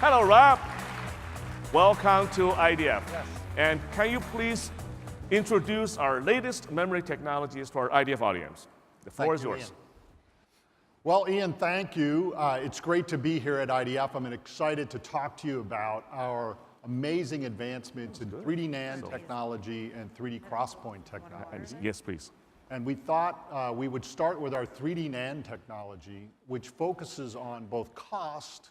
Hello, Rob. Welcome to IDF. Yes. And can you please introduce our latest memory technologies to our IDF audience? The floor is yours. Ian. Well, Ian, thank you. It's great to be here at IDF. I'm excited to talk to you about our amazing advancements in 3D NAND technology and 3D XPoint technology. Yes, please. And we thought we would start with our 3D NAND technology, which focuses on both cost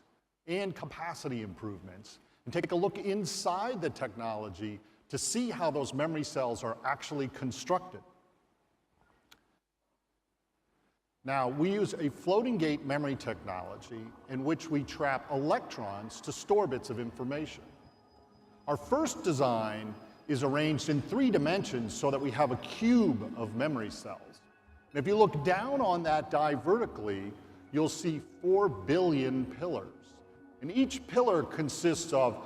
and capacity improvements, and take a look inside the technology to see how those memory cells are actually constructed. Now, we use a floating gate memory technology in which we trap electrons to store bits of information. Our first design is arranged in 3 dimensions so that we have a cube of memory cells. And if you look down on that die vertically, you'll see 4 billion pillars. And each pillar consists of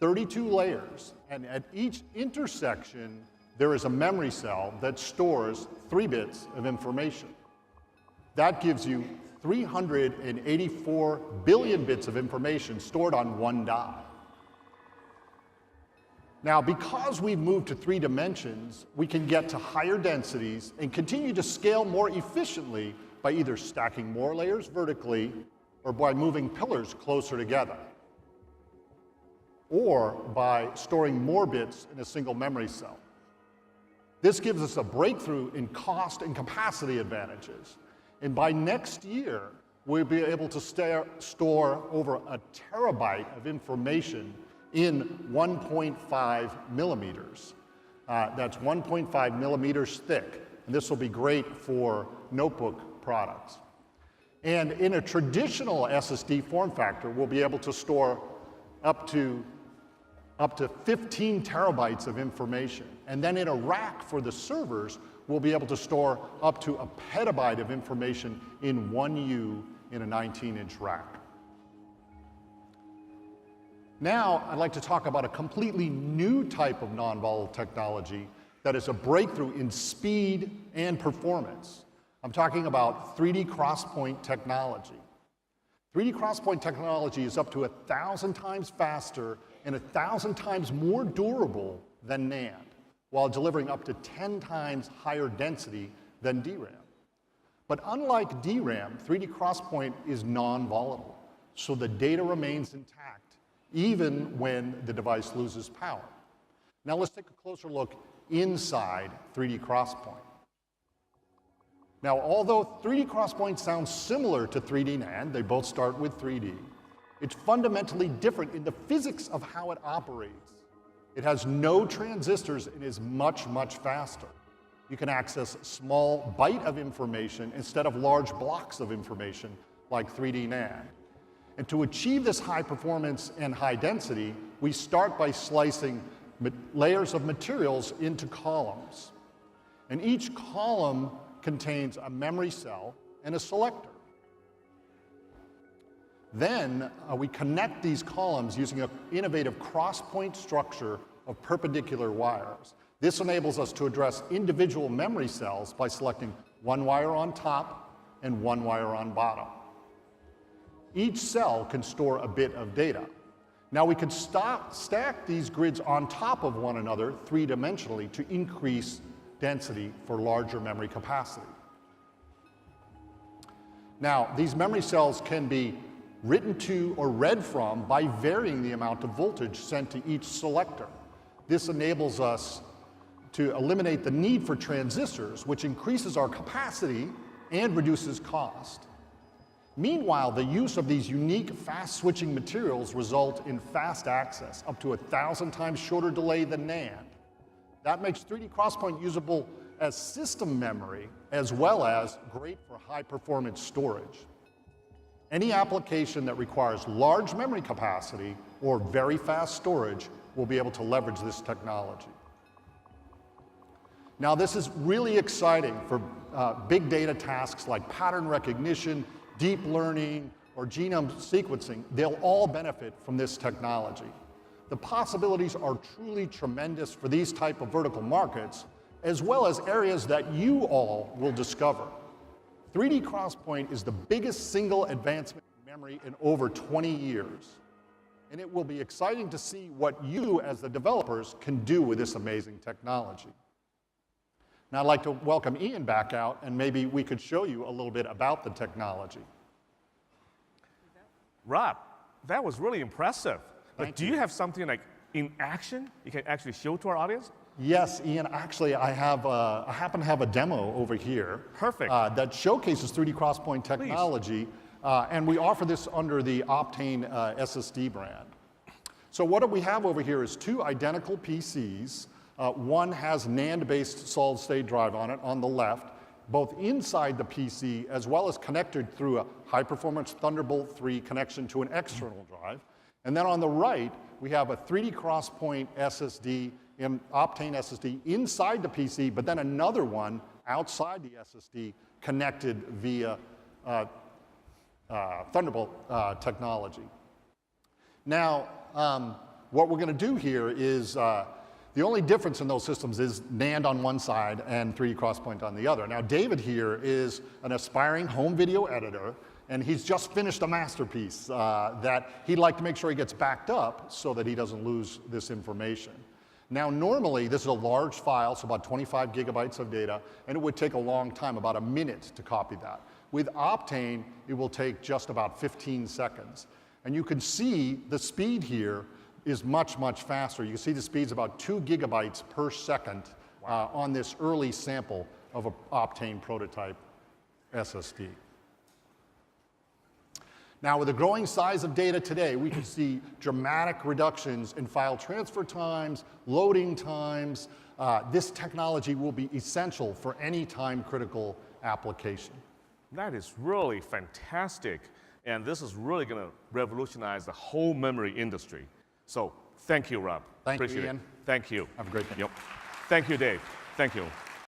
32 layers, and at each intersection, there is a memory cell that stores 3 bits of information. That gives you 384 billion bits of information stored on one die. Now, because we've moved to 3 dimensions, we can get to higher densities and continue to scale more efficiently by either stacking more layers vertically or by moving pillars closer together, or by storing more bits in a single memory cell. This gives us a breakthrough in cost and capacity advantages. And by next year, we'll be able to store over a terabyte of information in 1.5 millimeters. That's 1.5 millimeters thick. And this will be great for notebook products. And in a traditional SSD form factor, we'll be able to store up to 15 terabytes of information. And then in a rack for the servers, we'll be able to store up to a petabyte of information in 1U in a 19-inch rack. Now, I'd like to talk about a completely new type of non-volatile technology that is a breakthrough in speed and performance. I'm talking about 3D XPoint technology. 3D XPoint technology is up to 1,000 times faster and 1,000 times more durable than NAND, while delivering up to 10 times higher density than DRAM. But unlike DRAM, 3D XPoint is non-volatile, so the data remains intact even when the device loses power. Now let's take a closer look inside 3D XPoint. Now, although 3D XPoint sounds similar to 3D NAND, they both start with 3D, it's fundamentally different in the physics of how it operates. It has no transistors and is much, much faster. You can access a small byte of information instead of large blocks of information like 3D NAND. And to achieve this high performance and high density, we start by slicing layers of materials into columns. And each column contains a memory cell and a selector. Then we connect these columns using an innovative cross-point structure of perpendicular wires. This enables us to address individual memory cells by selecting one wire on top and one wire on bottom. Each cell can store a bit of data. Now we can stack these grids on top of one another 3-dimensionally to increase density for larger memory capacity. Now, these memory cells can be written to or read from by varying the amount of voltage sent to each selector. This enables us to eliminate the need for transistors, which increases our capacity and reduces cost. Meanwhile, the use of these unique fast-switching materials result in fast access, up to 1,000 times shorter delay than NAND. That makes 3D XPoint usable as system memory, as well as great for high-performance storage. Any application that requires large memory capacity or very fast storage will be able to leverage this technology. Now, this is really exciting for big data tasks like pattern recognition, deep learning, or genome sequencing. They'll all benefit from this technology. The possibilities are truly tremendous for these type of vertical markets, as well as areas that you all will discover. 3D XPoint is the biggest single advancement in memory in over 20 years. And it will be exciting to see what you, as the developers, can do with this amazing technology. Now I'd like to welcome Ian back out, and maybe we could show you a little bit about the technology. Rob, that was really impressive. But Thank do you have something like in action you can actually show to our audience? Yes, Ian, actually I happen to have a demo over here. Perfect. That showcases 3D XPoint technology, and we offer this under the Optane SSD brand. So what we have over here is two identical PCs. One has NAND-based solid-state drive on it on the left, both inside the PC as well as connected through a high-performance Thunderbolt 3 connection to an external drive. And then on the right, we have a 3D XPoint SSD, Optane SSD inside the PC, but then another one outside the SSD connected via Thunderbolt technology. Now, what we're going to do here is the only difference in those systems is NAND on one side and 3D XPoint on the other. Now, David here is an aspiring home video editor, and he's just finished a masterpiece that he'd like to make sure he gets backed up so that he doesn't lose this information. Now, normally, this is a large file, so about 25 gigabytes of data, and it would take a long time, about a minute to copy that. With Optane, it will take just about 15 seconds. And you can see the speed here is much, much faster. You can see the speed's about 2 gigabytes per second on this early sample of an Optane prototype SSD. Now, with the growing size of data today, we can see dramatic reductions in file transfer times, loading times. This technology will be essential for any time-critical application. That is really fantastic. And this is really going to revolutionize the whole memory industry. So thank you, Rob. Thank you, Appreciate Ian. it. Thank you. Have a great day. Yep. Thank you, Dave. Thank you.